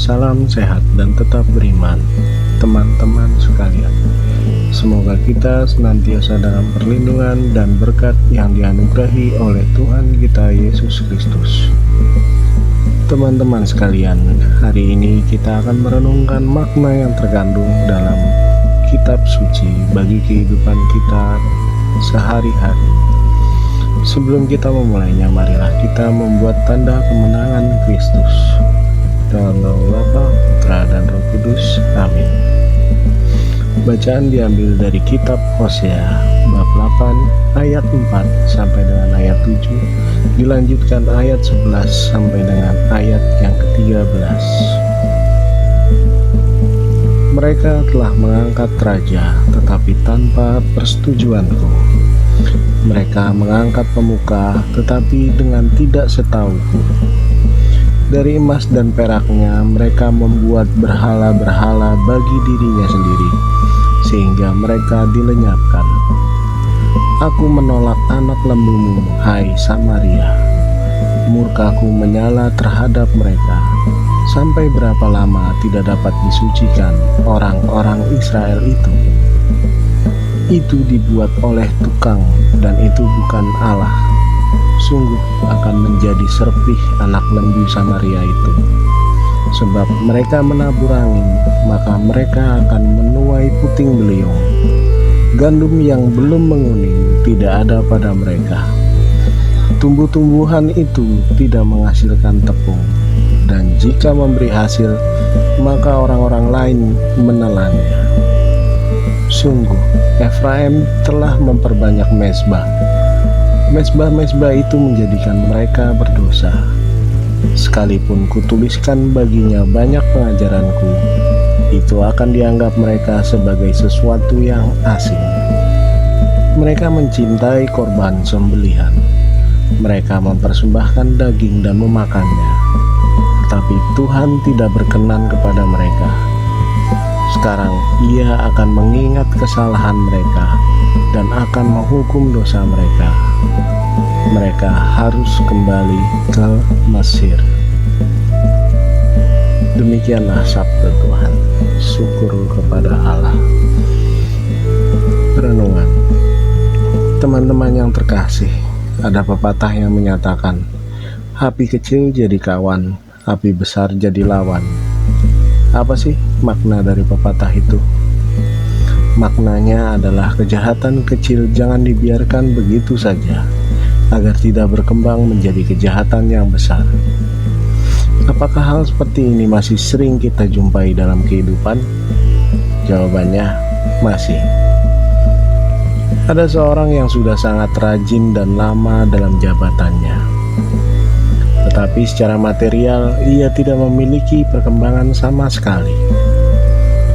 Salam sehat dan tetap beriman, teman-teman sekalian. Semoga kita senantiasa dalam perlindungan dan berkat yang dianugerahi oleh Tuhan kita Yesus Kristus. Teman-teman sekalian, hari ini kita akan merenungkan makna yang terkandung dalam kitab suci bagi kehidupan kita sehari-hari. Sebelum kita memulainya, marilah kita membuat tanda kemenangan Kristus. Dalam nama Bapa, Putra, dan Roh Kudus. Amin. Bacaan diambil dari kitab Hosea bab 8 ayat 4 sampai dengan ayat 7, dilanjutkan ayat 11 sampai dengan ayat yang ke-13. Mereka telah mengangkat raja, tetapi tanpa persetujuanku. Mereka mengangkat pemuka, tetapi dengan tidak setahuku. Dari emas dan peraknya mereka membuat berhala-berhala bagi dirinya sendiri, sehingga mereka dilenyapkan. Aku menolak anak lembumu, hai Samaria. Murkaku menyala terhadap mereka. Sampai berapa lama tidak dapat disucikan orang-orang Israel itu? Itu dibuat oleh tukang, dan itu bukan Allah. Sungguh akan menjadi serpih anak lembu Samaria itu. Sebab mereka menabur angin, maka mereka akan menuai puting beliung. Gandum yang belum menguning tidak ada pada mereka. Tumbuh-tumbuhan itu tidak menghasilkan tepung, dan jika memberi hasil, maka orang-orang lain menelannya. Sungguh, Efraim telah memperbanyak mezbah. Mezbah-mezbah itu menjadikan mereka berdosa. Sekalipun kutuliskan baginya banyak pengajaranku, itu akan dianggap mereka sebagai sesuatu yang asing. Mereka mencintai korban sembelihan. Mereka mempersembahkan daging dan memakannya. Tetapi Tuhan tidak berkenan kepada mereka. Sekarang Ia akan mengingat kesalahan mereka dan akan menghukum dosa mereka. Mereka harus kembali ke Mesir. Demikianlah sabda Tuhan. Syukur kepada Allah. Renungan. Teman-teman yang terkasih, ada pepatah yang menyatakan, api kecil jadi kawan, api besar jadi lawan. Apa sih makna dari pepatah itu? Maknanya adalah kejahatan kecil jangan dibiarkan begitu saja, agar tidak berkembang menjadi kejahatan yang besar. Apakah hal seperti ini masih sering kita jumpai dalam kehidupan? Jawabannya, masih. Ada seorang yang sudah sangat rajin dan lama dalam jabatannya, tetapi secara material ia tidak memiliki perkembangan sama sekali.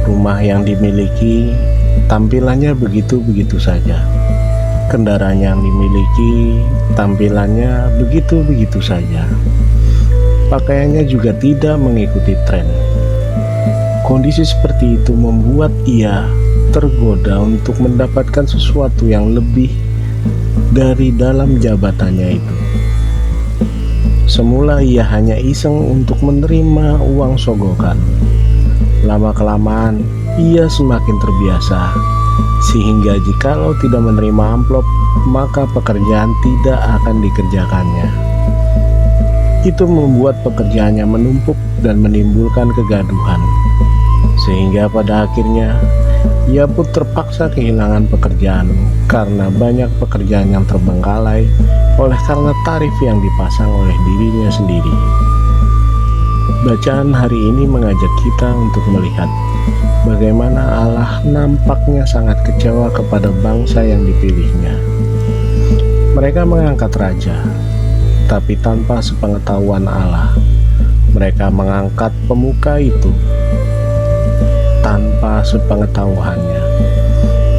Rumah yang dimiliki tampilannya begitu-begitu saja. Kendaraan yang dimiliki tampilannya begitu-begitu saja. Pakaiannya juga tidak mengikuti tren. Kondisi seperti itu membuat ia tergoda untuk mendapatkan sesuatu yang lebih dari dalam jabatannya itu. Semula ia hanya iseng untuk menerima uang sogokan. Lama-kelamaan ia semakin terbiasa, sehingga jikalau tidak menerima amplop, maka pekerjaan tidak akan dikerjakannya. Itu membuat pekerjaannya menumpuk dan menimbulkan kegaduhan, sehingga pada akhirnya ia pun terpaksa kehilangan pekerjaan karena banyak pekerjaan yang terbengkalai oleh karena tarif yang dipasang oleh dirinya sendiri. Bacaan hari ini mengajak kita untuk melihat bagaimana Allah nampaknya sangat kecewa kepada bangsa yang dipilihnya. Mereka mengangkat raja, tapi tanpa sepengetahuan Allah. Mereka mengangkat pemuka itu tanpa sepengetahuannya.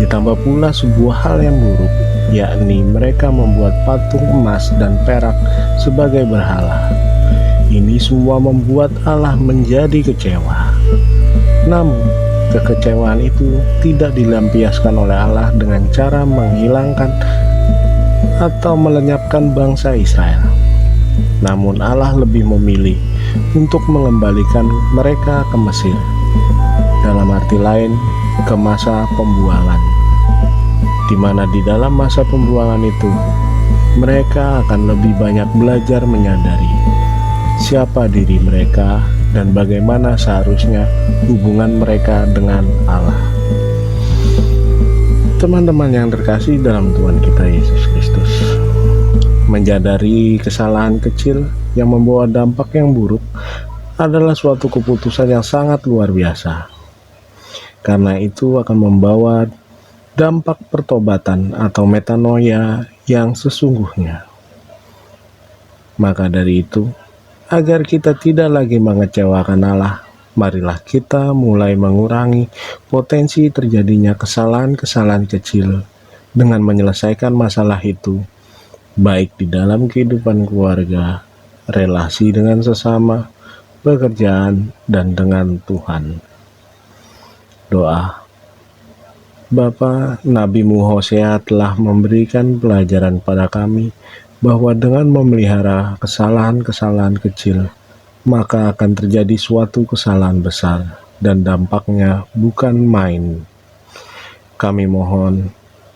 Ditambah pula sebuah hal yang buruk, yakni mereka membuat patung emas dan perak sebagai berhala. Ini semua membuat Allah menjadi kecewa. Namun, kekecewaan itu tidak dilampiaskan oleh Allah dengan cara menghilangkan atau melenyapkan bangsa Israel. Namun Allah lebih memilih untuk mengembalikan mereka ke Mesir, dalam arti lain ke masa pembuangan, di mana di dalam masa pembuangan itu mereka akan lebih banyak belajar menyadari siapa diri mereka dan bagaimana seharusnya hubungan mereka dengan Allah. Teman-teman yang terkasih dalam Tuhan kita Yesus Kristus, menyadari kesalahan kecil yang membawa dampak yang buruk adalah suatu keputusan yang sangat luar biasa, karena itu akan membawa dampak pertobatan atau metanoia yang sesungguhnya. Maka dari itu, agar kita tidak lagi mengecewakan Allah, marilah kita mulai mengurangi potensi terjadinya kesalahan-kesalahan kecil dengan menyelesaikan masalah itu, baik di dalam kehidupan keluarga, relasi dengan sesama, pekerjaan, dan dengan Tuhan. Doa. Bapa, Nabi-Mu Hosea telah memberikan pelajaran pada kami bahwa dengan memelihara kesalahan-kesalahan kecil, maka akan terjadi suatu kesalahan besar dan dampaknya bukan main. Kami mohon,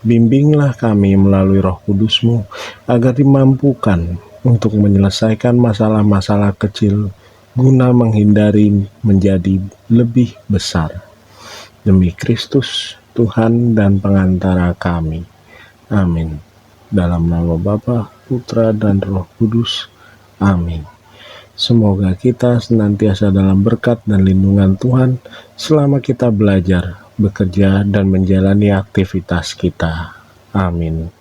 bimbinglah kami melalui Roh Kudus-Mu agar dimampukan untuk menyelesaikan masalah-masalah kecil guna menghindari menjadi lebih besar. Demi Kristus, Tuhan dan pengantara kami. Amin. Dalam nama Bapa, Putra, dan Roh Kudus. Amin. Semoga kita senantiasa dalam berkat dan lindungan Tuhan selama kita belajar, bekerja, dan menjalani aktivitas kita. Amin.